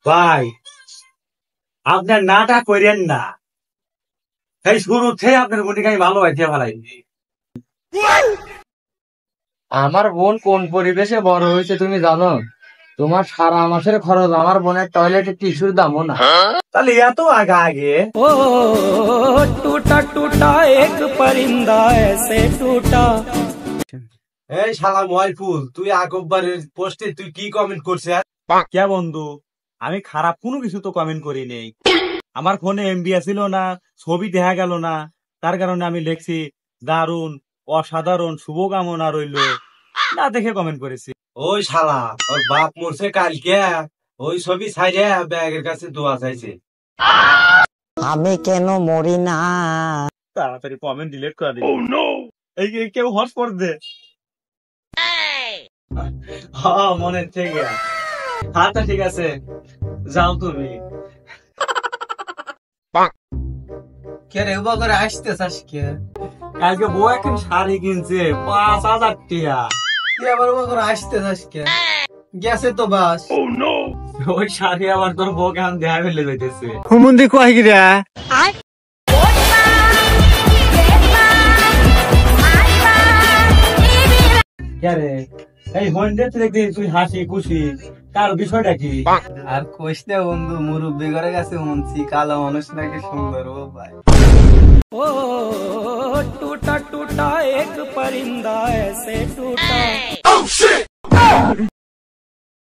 ভাই আপনার নাটা করেন না, এই শুরুতে আপনার বোনকে আমি ভালোবাসতে পারাইনি। আমার বোন কোন পরিবেশে বড় হয়েছে তুমি জানো? তোমার সারা মাসের খরচ আমার বোনের টয়লেটে টিস্যুর দামও না। তাহলে এত আগে আগে ओ टूटा टूटा एक परिंदा ऐसे टूटा। এই শালা ময়ফুল, তুই আকবরের পোস্টে তুই কি কমেন্ট করছিস? কে বন্ধু, আমি খারাপ কোনো কিছু তো কমেন্ট করি নেই। আমার ফোনে এমবি ছিল না, ছবি দেখা গেল না, তার কারণে আমি লিখছি দারুণ অসাধারণ শুভকামনা রইল, না দেখে কমেন্ট করেছি। ওই শালা ওর বাপ মরছে কালকে, ওই ছবি ছাইরে ব্যাগের কাছে দোয়া চাইছে। আমি কেন মরি না? তাড়াতাড়ি কমেন্ট ডিলিট করে দিই। এই কেউ হটস্পট দে। হ্যাঁ মনে থেকে, আচ্ছা ঠিক আছে, যাও তুমি। কে রে উবা করে আসতে চাস কে? কালকে বউ এখন শাড়ি কিনছে 5,000 টাকা। তুই আবার উবা করে আসতে চাস কে? গেছে তো বাস। ওই শাড়ি আবার তোর বউকে আমি দেয়া ফেলে যাইতেছে। হুমুন্দি কয় গিরা রে এই হন্ডে দেখতে তুই হাসি খুশি, তার বিষয়টা কি? আর কইস না বন্ধু, মুরব্বি করে গেছে মনছি, কালো মানুষ নাকি সুন্দর। ও ভাই ओ टूटा टूटा एक परिंदा ऐसे टूटा।